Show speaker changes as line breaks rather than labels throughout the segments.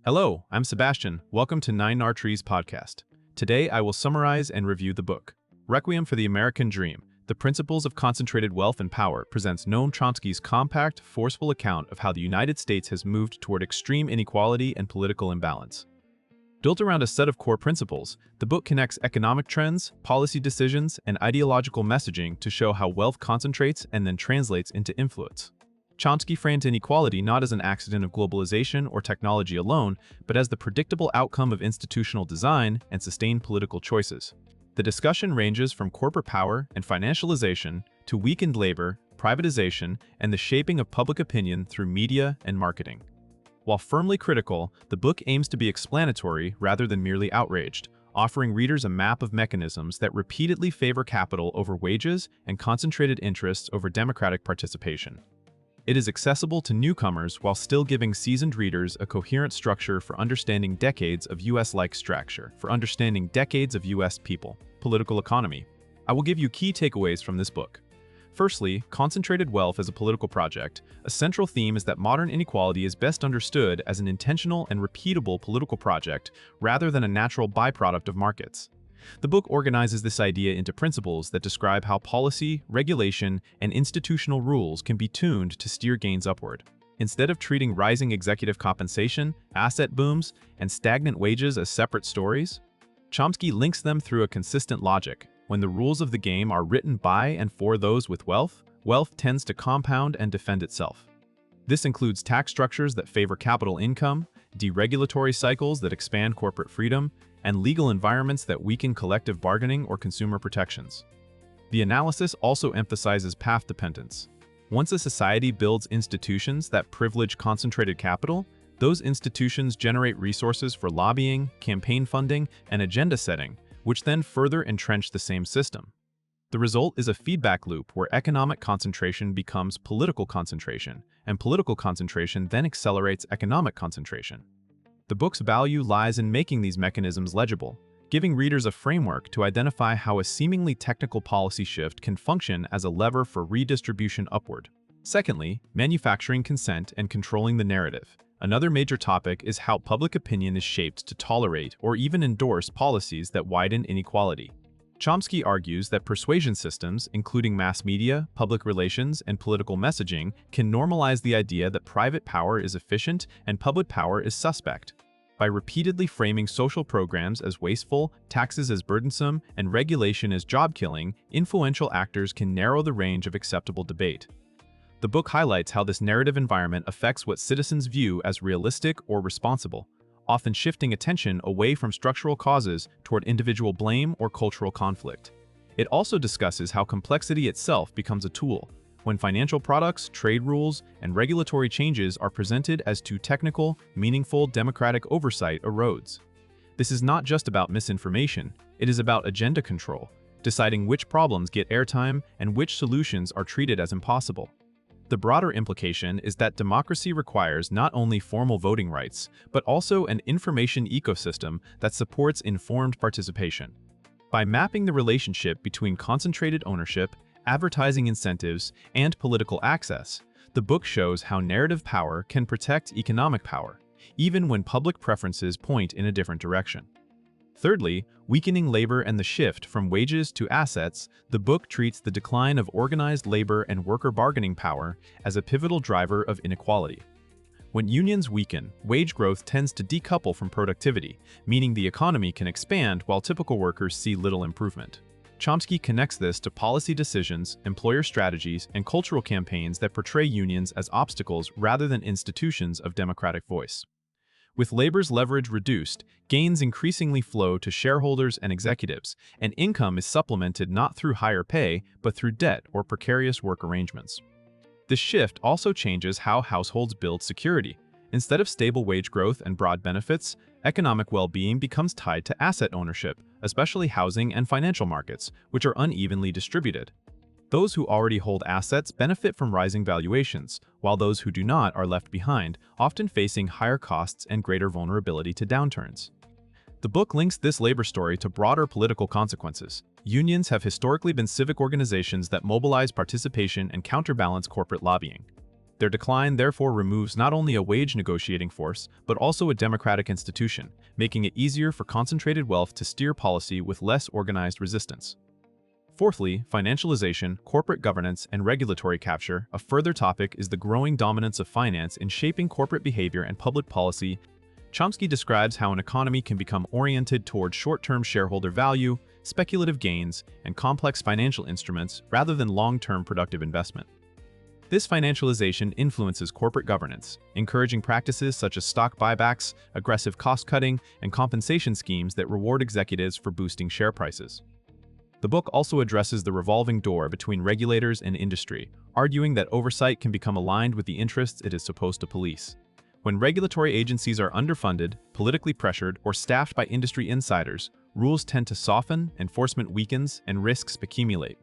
Hello, I'm Sebastian. Welcome to Nine Trees podcast. Today I will summarize and review the book. Requiem for the American Dream, The Principles of Concentrated Wealth and Power presents Noam Chomsky's compact, forceful account of how the United States has moved toward extreme inequality and political imbalance. Built around a set of core principles, the book connects economic trends, policy decisions, and ideological messaging to show how wealth concentrates and then translates into influence. Chomsky frames inequality not as an accident of globalization or technology alone, but as the predictable outcome of institutional design and sustained political choices. The discussion ranges from corporate power and financialization to weakened labor, privatization, and the shaping of public opinion through media and marketing. While firmly critical, the book aims to be explanatory rather than merely outraged, offering readers a map of mechanisms that repeatedly favor capital over wages and concentrated interests over democratic participation. It is accessible to newcomers while still giving seasoned readers a coherent structure for understanding decades of US-like structure, for understanding decades of US people, political economy. I will give you key takeaways from this book. Firstly, concentrated wealth as a political project. A central theme is that modern inequality is best understood as an intentional and repeatable political project rather than a natural byproduct of markets. The book organizes this idea into principles that describe how policy, regulation, and institutional rules can be tuned to steer gains upward. Instead of treating rising executive compensation, asset booms, and stagnant wages as separate stories, Chomsky links them through a consistent logic. When the rules of the game are written by and for those with wealth, wealth tends to compound and defend itself. This includes tax structures that favor capital income, deregulatory cycles that expand corporate freedom, and legal environments that weaken collective bargaining or consumer protections. The analysis also emphasizes path dependence. Once a society builds institutions that privilege concentrated capital, those institutions generate resources for lobbying, campaign funding, and agenda setting, which then further entrench the same system. The result is a feedback loop where economic concentration becomes political concentration, and political concentration then accelerates economic concentration. The book's value lies in making these mechanisms legible, giving readers a framework to identify how a seemingly technical policy shift can function as a lever for redistribution upward. Secondly, manufacturing consent and controlling the narrative. Another major topic is how public opinion is shaped to tolerate or even endorse policies that widen inequality. Chomsky argues that persuasion systems, including mass media, public relations, and political messaging, can normalize the idea that private power is efficient and public power is suspect. By repeatedly framing social programs as wasteful, taxes as burdensome, and regulation as job-killing, influential actors can narrow the range of acceptable debate. The book highlights how this narrative environment affects what citizens view as realistic or responsible, often shifting attention away from structural causes toward individual blame or cultural conflict. It also discusses how complexity itself becomes a tool, when financial products, trade rules, and regulatory changes are presented as too technical, meaningful democratic oversight erodes. This is not just about misinformation, it is about agenda control, deciding which problems get airtime and which solutions are treated as impossible. The broader implication is that democracy requires not only formal voting rights, but also an information ecosystem that supports informed participation. By mapping the relationship between concentrated ownership, advertising incentives, and political access, the book shows how narrative power can protect economic power, even when public preferences point in a different direction. Thirdly, weakening labor and the shift from wages to assets, the book treats the decline of organized labor and worker bargaining power as a pivotal driver of inequality. When unions weaken, wage growth tends to decouple from productivity, meaning the economy can expand while typical workers see little improvement. Chomsky connects this to policy decisions, employer strategies, and cultural campaigns that portray unions as obstacles rather than institutions of democratic voice. With labor's leverage reduced, gains increasingly flow to shareholders and executives, and income is supplemented not through higher pay, but through debt or precarious work arrangements. This shift also changes how households build security. Instead of stable wage growth and broad benefits, economic well-being becomes tied to asset ownership, especially housing and financial markets, which are unevenly distributed. Those who already hold assets benefit from rising valuations, while those who do not are left behind, often facing higher costs and greater vulnerability to downturns. The book links this labor story to broader political consequences. Unions have historically been civic organizations that mobilize participation and counterbalance corporate lobbying. Their decline therefore removes not only a wage negotiating force, but also a democratic institution, making it easier for concentrated wealth to steer policy with less organized resistance. Fourthly, financialization, corporate governance, and regulatory capture. A further topic is the growing dominance of finance in shaping corporate behavior and public policy. Chomsky describes how an economy can become oriented toward short-term shareholder value, speculative gains, and complex financial instruments rather than long-term productive investment. This financialization influences corporate governance, encouraging practices such as stock buybacks, aggressive cost-cutting, and compensation schemes that reward executives for boosting share prices. The book also addresses the revolving door between regulators and industry, arguing that oversight can become aligned with the interests it is supposed to police. When regulatory agencies are underfunded, politically pressured, or staffed by industry insiders, rules tend to soften, enforcement weakens, and risks accumulate.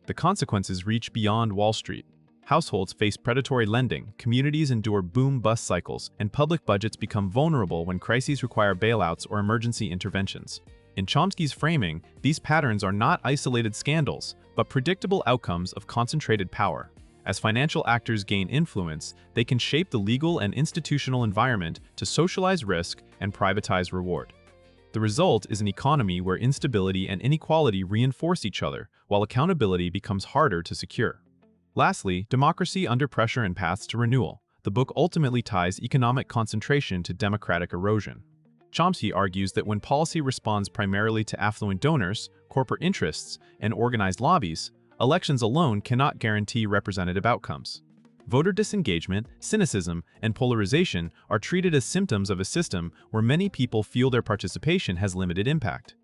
The consequences reach beyond Wall Street. Households face predatory lending, communities endure boom-bust cycles, and public budgets become vulnerable when crises require bailouts or emergency interventions. In Chomsky's framing, these patterns are not isolated scandals, but predictable outcomes of concentrated power. As financial actors gain influence, they can shape the legal and institutional environment to socialize risk and privatize reward. The result is an economy where instability and inequality reinforce each other, while accountability becomes harder to secure. Lastly, democracy under pressure and paths to renewal. The book ultimately ties economic concentration to democratic erosion. Chomsky argues that when policy responds primarily to affluent donors, corporate interests, and organized lobbies, elections alone cannot guarantee representative outcomes. Voter disengagement, cynicism, and polarization are treated as symptoms of a system where many people feel their participation has limited impact.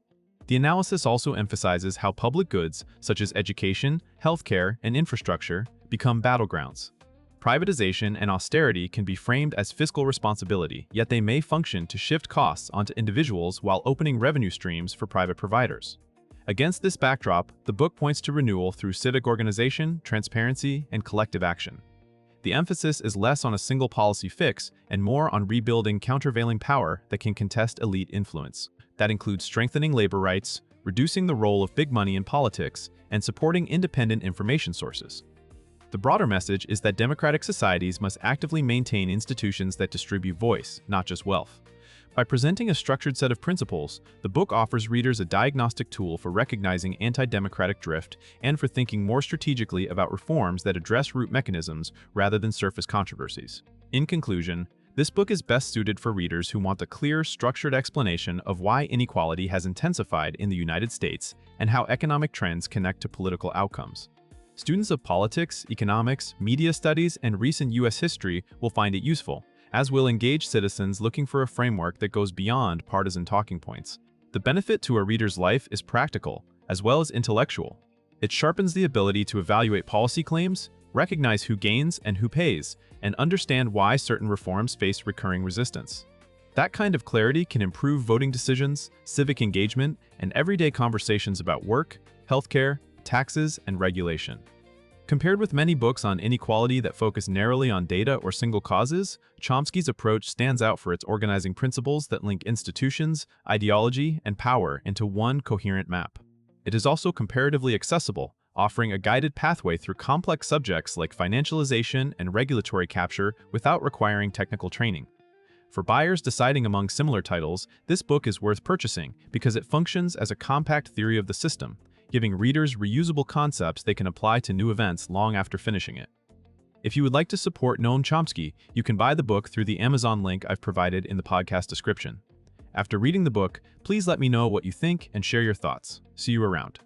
The analysis also emphasizes how public goods, such as education, healthcare, and infrastructure, become battlegrounds. Privatization and austerity can be framed as fiscal responsibility, yet they may function to shift costs onto individuals while opening revenue streams for private providers. Against this backdrop, the book points to renewal through civic organization, transparency, and collective action. The emphasis is less on a single policy fix and more on rebuilding countervailing power that can contest elite influence. That includes strengthening labor rights, reducing the role of big money in politics, and supporting independent information sources. The broader message is that democratic societies must actively maintain institutions that distribute voice, not just wealth. By presenting a structured set of principles, the book offers readers a diagnostic tool for recognizing anti-democratic drift and for thinking more strategically about reforms that address root mechanisms rather than surface controversies. In conclusion, this book is best suited for readers who want a clear, structured explanation of why inequality has intensified in the United States and how economic trends connect to political outcomes. Students of politics, economics, media studies, and recent U.S. history will find it useful, as will engaged citizens looking for a framework that goes beyond partisan talking points. The benefit to a reader's life is practical, as well as intellectual. It sharpens the ability to evaluate policy claims, recognize who gains and who pays, and understand why certain reforms face recurring resistance. That kind of clarity can improve voting decisions, civic engagement, and everyday conversations about work, healthcare, taxes, and regulation. Compared with many books on inequality that focus narrowly on data or single causes, Chomsky's approach stands out for its organizing principles that link institutions, ideology, and power into one coherent map. It is also comparatively accessible, offering a guided pathway through complex subjects like financialization and regulatory capture without requiring technical training. For buyers deciding among similar titles, this book is worth purchasing because it functions as a compact theory of the system, giving readers reusable concepts they can apply to new events long after finishing it. If you would like to support Noam Chomsky, you can buy the book through the Amazon link I've provided in the podcast description. After reading the book, please let me know what you think and share your thoughts. See you around.